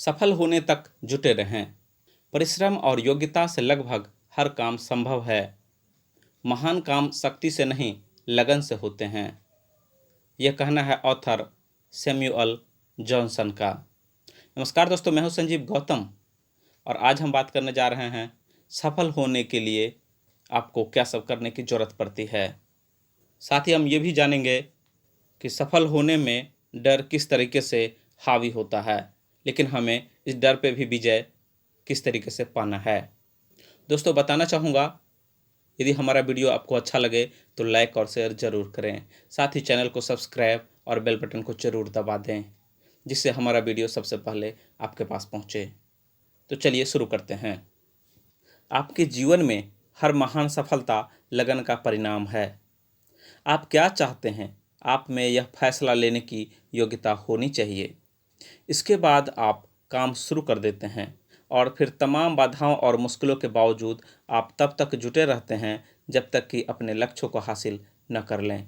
सफल होने तक जुटे रहें। परिश्रम और योग्यता से लगभग हर काम संभव है। महान काम शक्ति से नहीं, लगन से होते हैं। यह कहना है ऑथर सैमुअल जॉनसन का। नमस्कार दोस्तों, मैं हूं संजीव गौतम और आज हम बात करने जा रहे हैं सफल होने के लिए आपको क्या सब करने की जरूरत पड़ती है। साथ ही हम ये भी जानेंगे कि सफल होने में डर किस तरीके से हावी होता है, लेकिन हमें इस डर पे भी विजय किस तरीके से पाना है। दोस्तों, बताना चाहूँगा, यदि हमारा वीडियो आपको अच्छा लगे तो लाइक और शेयर ज़रूर करें। साथ ही चैनल को सब्सक्राइब और बेल बटन को ज़रूर दबा दें, जिससे हमारा वीडियो सबसे पहले आपके पास पहुँचे। तो चलिए शुरू करते हैं। आपके जीवन में हर महान सफलता लगन का परिणाम है। आप क्या चाहते हैं, आप में यह फैसला लेने की योग्यता होनी चाहिए। इसके बाद आप काम शुरू कर देते हैं और फिर तमाम बाधाओं और मुश्किलों के बावजूद आप तब तक जुटे रहते हैं जब तक कि अपने लक्ष्यों को हासिल न कर लें।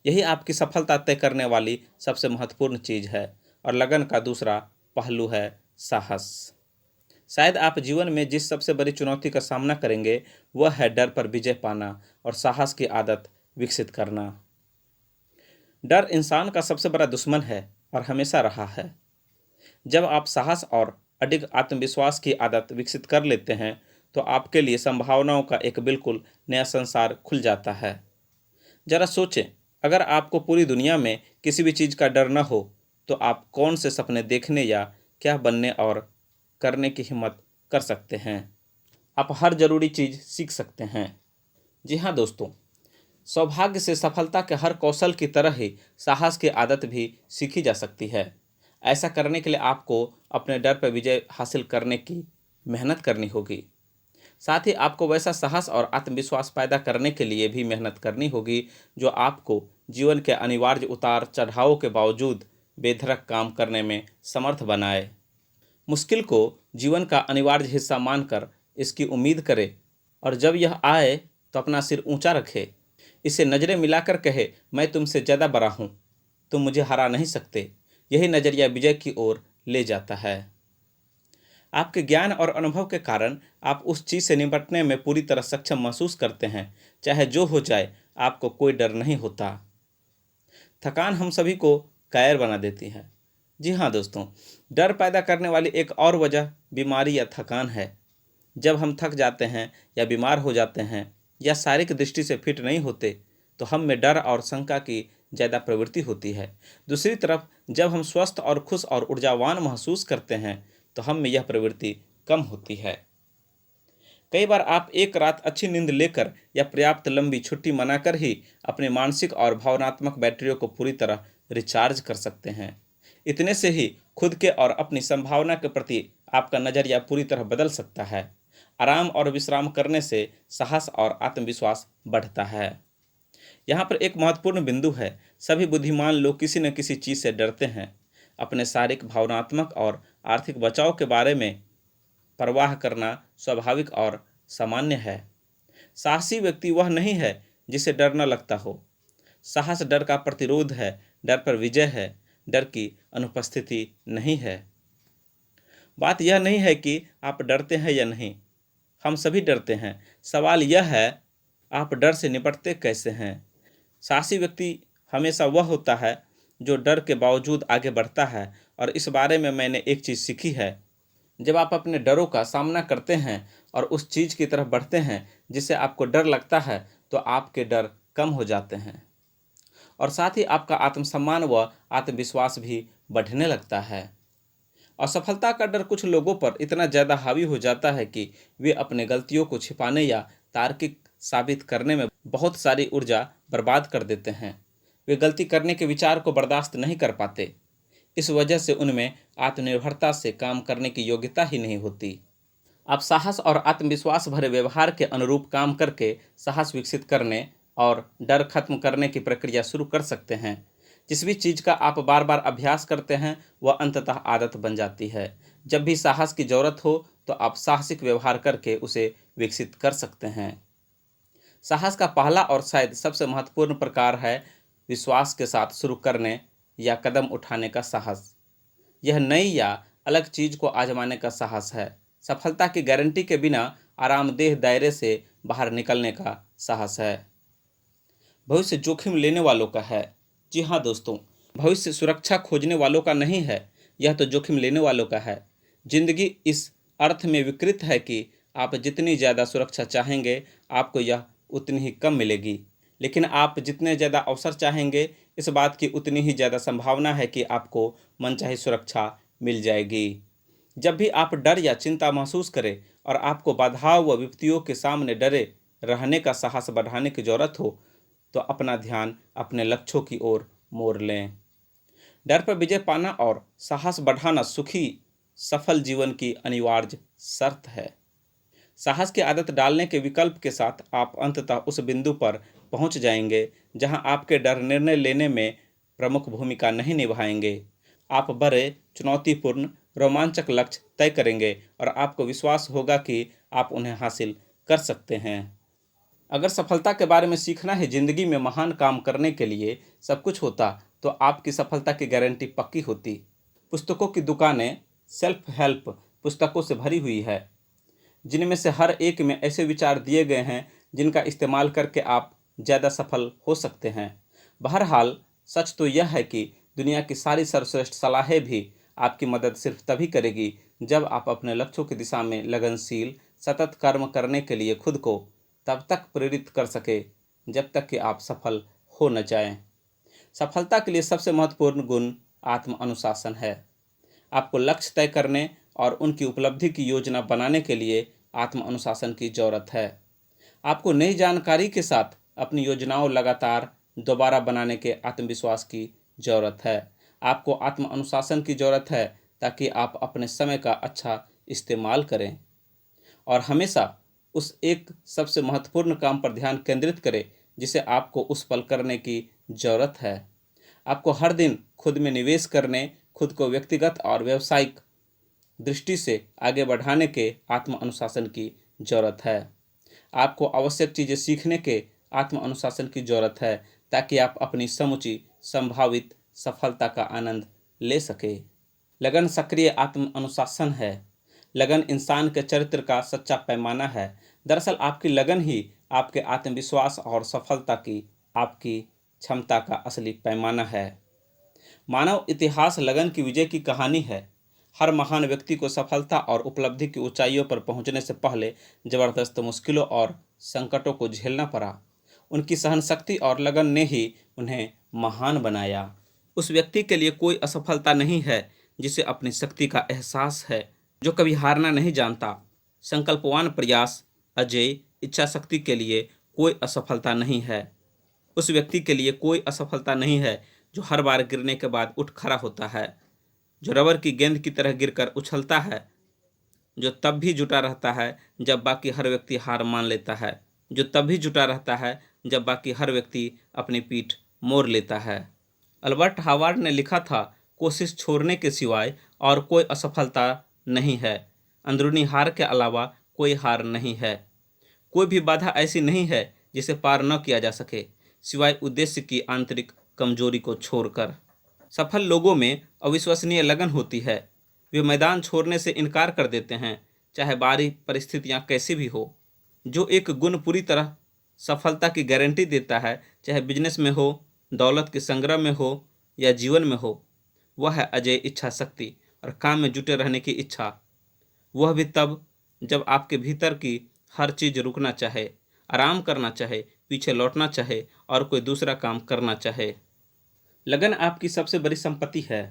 यही आपकी सफलता तय करने वाली सबसे महत्वपूर्ण चीज़ है। और लगन का दूसरा पहलू है साहस। शायद आप जीवन में जिस सबसे बड़ी चुनौती का सामना करेंगे वह है डर पर विजय पाना और साहस की आदत विकसित करना। डर इंसान का सबसे बड़ा दुश्मन है और हमेशा रहा है। जब आप साहस और अडिग आत्मविश्वास की आदत विकसित कर लेते हैं तो आपके लिए संभावनाओं का एक बिल्कुल नया संसार खुल जाता है। जरा सोचें, अगर आपको पूरी दुनिया में किसी भी चीज़ का डर न हो तो आप कौन से सपने देखने या क्या बनने और करने की हिम्मत कर सकते हैं। आप हर जरूरी चीज़ सीख सकते हैं। जी हाँ दोस्तों, सौभाग्य से सफलता के हर कौशल की तरह ही साहस की आदत भी सीखी जा सकती है। ऐसा करने के लिए आपको अपने डर पर विजय हासिल करने की मेहनत करनी होगी। साथ ही आपको वैसा साहस और आत्मविश्वास पैदा करने के लिए भी मेहनत करनी होगी जो आपको जीवन के अनिवार्य उतार चढ़ावों के बावजूद बेधड़क काम करने में समर्थ बनाए। मुश्किल को जीवन का अनिवार्य हिस्सा मानकर इसकी उम्मीद करे और जब यह आए तो अपना सिर ऊंचा रखे। इसे नज़रें मिलाकर कहे, मैं तुमसे ज़्यादा बड़ा हूँ, तुम मुझे हरा नहीं सकते। यही नज़रिया विजय की ओर ले जाता है। आपके ज्ञान और अनुभव के कारण आप उस चीज़ से निपटने में पूरी तरह सक्षम महसूस करते हैं। चाहे जो हो जाए, आपको कोई डर नहीं होता। थकान हम सभी को कायर बना देती है। जी हाँ दोस्तों, डर पैदा करने वाली एक और वजह बीमारी या थकान है। जब हम थक जाते हैं या बीमार हो जाते हैं या शारीरिक दृष्टि से फिट नहीं होते तो हम में डर और शंका की ज़्यादा प्रवृत्ति होती है। दूसरी तरफ जब हम स्वस्थ और खुश और ऊर्जावान महसूस करते हैं तो हम में यह प्रवृत्ति कम होती है। कई बार आप एक रात अच्छी नींद लेकर या पर्याप्त लंबी छुट्टी मनाकर ही अपने मानसिक और भावनात्मक बैटरियों को पूरी तरह रिचार्ज कर सकते हैं। इतने से ही खुद के और अपनी संभावना के प्रति आपका नज़रिया पूरी तरह बदल सकता है। आराम और विश्राम करने से साहस और आत्मविश्वास बढ़ता है। यहाँ पर एक महत्वपूर्ण बिंदु है। सभी बुद्धिमान लोग किसी न किसी चीज़ से डरते हैं। अपने शारीरिक, भावनात्मक और आर्थिक बचाव के बारे में परवाह करना स्वाभाविक और सामान्य है। साहसी व्यक्ति वह नहीं है जिसे डर न लगता हो। साहस डर का प्रतिरोध है, डर पर विजय है, डर की अनुपस्थिति नहीं है। बात यह नहीं है कि आप डरते हैं या नहीं, हम सभी डरते हैं। सवाल यह है, आप डर से निपटते कैसे हैं। साहसी व्यक्ति हमेशा वह होता है जो डर के बावजूद आगे बढ़ता है। और इस बारे में मैंने एक चीज़ सीखी है, जब आप अपने डरों का सामना करते हैं और उस चीज़ की तरफ बढ़ते हैं जिससे आपको डर लगता है तो आपके डर कम हो जाते हैं और साथ ही आपका आत्मसम्मान व आत्मविश्वास भी बढ़ने लगता है। असफलता का डर कुछ लोगों पर इतना ज़्यादा हावी हो जाता है कि वे अपने गलतियों को छिपाने या तार्किक साबित करने में बहुत सारी ऊर्जा बर्बाद कर देते हैं। वे गलती करने के विचार को बर्दाश्त नहीं कर पाते। इस वजह से उनमें आत्मनिर्भरता से काम करने की योग्यता ही नहीं होती। आप साहस और आत्मविश्वास भरे व्यवहार के अनुरूप काम करके साहस विकसित करने और डर खत्म करने की प्रक्रिया शुरू कर सकते हैं। जिस भी चीज़ का आप बार बार अभ्यास करते हैं वह अंततः आदत बन जाती है। जब भी साहस की जरूरत हो तो आप साहसिक व्यवहार करके उसे विकसित कर सकते हैं। साहस का पहला और शायद सबसे महत्वपूर्ण प्रकार है विश्वास के साथ शुरू करने या कदम उठाने का साहस। यह नई या अलग चीज को आजमाने का साहस है। सफलता की गारंटी के बिना आरामदेह दायरे से बाहर निकलने का साहस है। भविष्य जोखिम लेने वालों का है। जी हाँ दोस्तों, भविष्य सुरक्षा खोजने वालों का नहीं है, यह तो जोखिम लेने वालों का है। जिंदगी इस अर्थ में विकृत है कि आप जितनी ज़्यादा सुरक्षा चाहेंगे, आपको यह उतनी ही कम मिलेगी। लेकिन आप जितने ज़्यादा अवसर चाहेंगे, इस बात की उतनी ही ज़्यादा संभावना है कि आपको मनचाही सुरक्षा मिल जाएगी। जब भी आप डर या चिंता महसूस करें और आपको बाधाओं व विपत्तियों के सामने डरे रहने का साहस बढ़ाने की जरूरत हो, तो अपना ध्यान अपने लक्ष्यों की ओर मोड़ लें। डर पर विजय पाना और साहस बढ़ाना सुखी सफल जीवन की अनिवार्य शर्त है। साहस की आदत डालने के विकल्प के साथ आप अंततः उस बिंदु पर पहुंच जाएंगे जहां आपके डर निर्णय लेने में प्रमुख भूमिका नहीं निभाएंगे। आप बड़े, चुनौतीपूर्ण, रोमांचक लक्ष्य तय करेंगे और आपको विश्वास होगा कि आप उन्हें हासिल कर सकते हैं। अगर सफलता के बारे में सीखना है, जिंदगी में महान काम करने के लिए सब कुछ होता, तो आपकी सफलता की गारंटी पक्की होती। पुस्तकों की दुकानें सेल्फ हेल्प पुस्तकों से भरी हुई है, जिनमें से हर एक में ऐसे विचार दिए गए हैं जिनका इस्तेमाल करके आप ज़्यादा सफल हो सकते हैं। बहरहाल, सच तो यह है कि दुनिया की सारी सर्वश्रेष्ठ सलाहें भी आपकी मदद सिर्फ तभी करेगी जब आप अपने लक्ष्यों की दिशा में लगनशील सतत कर्म करने के लिए खुद को तब तक प्रेरित कर सके जब तक कि आप सफल हो न जाएं। सफलता के लिए सबसे महत्वपूर्ण गुण आत्म अनुशासन है। आपको लक्ष्य तय करने और उनकी उपलब्धि की योजना बनाने के लिए आत्म अनुशासन की जरूरत है। आपको नई जानकारी के साथ अपनी योजनाओं लगातार दोबारा बनाने के आत्मविश्वास की जरूरत है। आपको आत्म अनुशासन की जरूरत है ताकि आप अपने समय का अच्छा इस्तेमाल करें और हमेशा उस एक सबसे महत्वपूर्ण काम पर ध्यान केंद्रित करें जिसे आपको उस पल करने की जरूरत है। आपको हर दिन खुद में निवेश करने, खुद को व्यक्तिगत और व्यावसायिक दृष्टि से आगे बढ़ाने के आत्म अनुशासन की जरूरत है। आपको आवश्यक चीज़ें सीखने के आत्म अनुशासन की जरूरत है ताकि आप अपनी समुची संभावित सफलता का आनंद ले सके। लगन सक्रिय आत्म अनुशासन है। लगन इंसान के चरित्र का सच्चा पैमाना है। दरअसल आपकी लगन ही आपके आत्मविश्वास और सफलता की आपकी क्षमता का असली पैमाना है। मानव इतिहास लगन की विजय की कहानी है। हर महान व्यक्ति को सफलता और उपलब्धि की ऊंचाइयों पर पहुंचने से पहले जबरदस्त मुश्किलों और संकटों को झेलना पड़ा। उनकी सहनशक्ति और लगन ने ही उन्हें महान बनाया। उस व्यक्ति के लिए कोई असफलता नहीं है जिसे अपनी शक्ति का एहसास है, जो कभी हारना नहीं जानता। संकल्पवान प्रयास, अजेय इच्छा शक्ति के लिए कोई असफलता नहीं है। उस व्यक्ति के लिए कोई असफलता नहीं है जो हर बार गिरने के बाद उठ खड़ा होता है, जो रबर की गेंद की तरह गिरकर उछलता है, जो तब भी जुटा रहता है जब बाकी हर व्यक्ति हार मान लेता है, जो तब भी जुटा रहता है जब बाकी हर व्यक्ति अपनी पीठ मोड़ लेता है। अल्बर्ट हावर्ड ने लिखा था, कोशिश छोड़ने के सिवाय और कोई असफलता नहीं है। अंदरूनी हार के अलावा कोई हार नहीं है। कोई भी बाधा ऐसी नहीं है जिसे पार न किया जा सके, सिवाय उद्देश्य की आंतरिक कमजोरी को छोड़कर। सफल लोगों में अविश्वसनीय लगन होती है। वे मैदान छोड़ने से इनकार कर देते हैं, चाहे बाहरी परिस्थितियां कैसी भी हो। जो एक गुण पूरी तरह सफलता की गारंटी देता है, चाहे बिजनेस में हो, दौलत के संग्रह में हो या जीवन में हो, वह है अजेय इच्छा शक्ति और काम में जुटे रहने की इच्छा। वह भी तब जब आपके भीतर की हर चीज रुकना चाहे, आराम करना चाहे, पीछे लौटना चाहे और कोई दूसरा काम करना चाहे। लगन आपकी सबसे बड़ी संपत्ति है।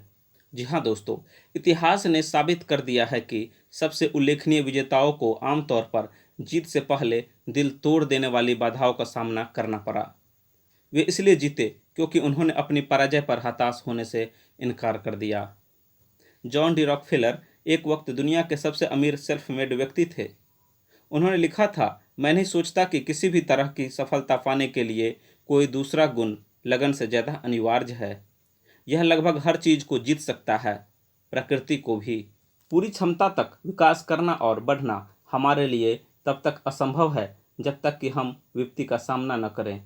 जी हाँ दोस्तों, इतिहास ने साबित कर दिया है कि सबसे उल्लेखनीय विजेताओं को आमतौर पर जीत से पहले दिल तोड़ देने वाली बाधाओं का सामना करना पड़ा। वे इसलिए जीते क्योंकि उन्होंने अपनी पराजय पर हताश होने से इनकार कर दिया। जॉन डी रॉकफेलर एक वक्त दुनिया के सबसे अमीर सेल्फ मेड व्यक्ति थे। उन्होंने लिखा था, मैं नहीं सोचता कि किसी भी तरह की सफलता पाने के लिए कोई दूसरा गुण लगन से ज़्यादा अनिवार्य है। यह लगभग हर चीज को जीत सकता है, प्रकृति को भी। पूरी क्षमता तक विकास करना और बढ़ना हमारे लिए तब तक असंभव है जब तक कि हम विपत्ति का सामना न करें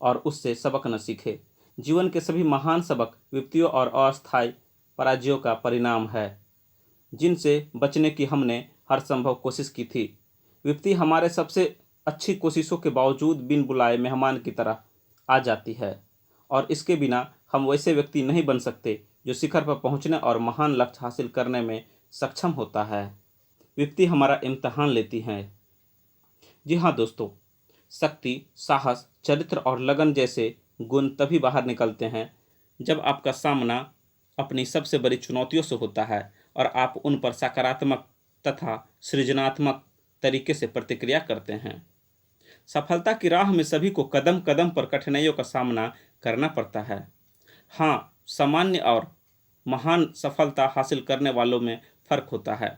और उससे सबक न सीखें। जीवन के सभी महान सबक विपत्तियों और अस्थायी पराजयों का परिणाम है। जिनसे बचने की हमने हर संभव कोशिश की थी। विपत्ति हमारे सबसे अच्छी कोशिशों के बावजूद बिन बुलाए मेहमान की तरह आ जाती है, और इसके बिना हम वैसे व्यक्ति नहीं बन सकते जो शिखर पर पहुंचने और महान लक्ष्य हासिल करने में सक्षम होता है। विपत्ति हमारा इम्तहान लेती है। जी हाँ दोस्तों, शक्ति, साहस, चरित्र और लगन जैसे गुण तभी बाहर निकलते हैं जब आपका सामना अपनी सबसे बड़ी चुनौतियों से होता है और आप उन पर सकारात्मक तथा सृजनात्मक तरीके से प्रतिक्रिया करते हैं। सफलता की राह में सभी को कदम कदम पर कठिनाइयों का सामना करना पड़ता है। हाँ, सामान्य और महान सफलता हासिल करने वालों में फर्क होता है,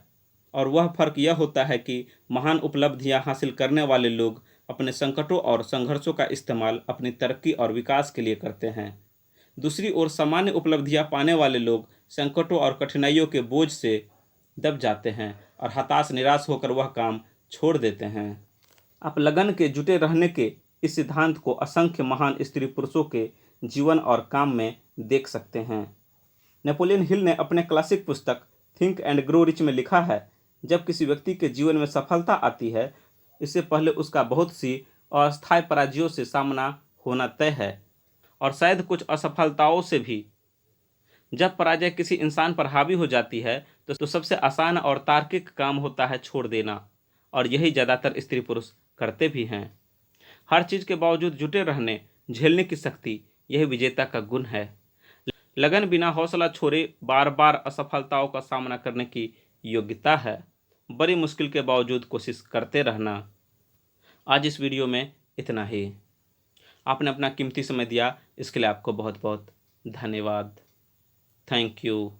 और वह फर्क यह होता है कि महान उपलब्धियां हासिल करने वाले लोग अपने संकटों और संघर्षों का इस्तेमाल अपनी तरक्की और विकास के लिए करते हैं। दूसरी ओर सामान्य उपलब्धियां पाने वाले लोग संकटों और कठिनाइयों के बोझ से दब जाते हैं और हताश निराश होकर वह काम छोड़ देते हैं। आप लगन के जुटे रहने के इस सिद्धांत को असंख्य महान स्त्री पुरुषों के जीवन और काम में देख सकते हैं। नेपोलियन हिल ने अपने क्लासिक पुस्तक थिंक एंड ग्रो रिच में लिखा है, जब किसी व्यक्ति के जीवन में सफलता आती है, इससे पहले उसका बहुत सी अस्थायी पराजयों से सामना होना तय है, और शायद कुछ असफलताओं से भी। जब पराजय किसी इंसान पर हावी हो जाती है तो सबसे आसान और तार्किक काम होता है छोड़ देना, और यही ज़्यादातर स्त्री पुरुष करते भी हैं। हर चीज़ के बावजूद जुटे रहने, झेलने की शक्ति, यही विजेता का गुण है। लगन बिना हौसला छोड़े बार बार असफलताओं का सामना करने की योग्यता है। बड़ी मुश्किल के बावजूद कोशिश करते रहना। आज इस वीडियो में इतना ही। आपने अपना कीमती समय दिया, इसके लिए आपको बहुत बहुत धन्यवाद। Thank you.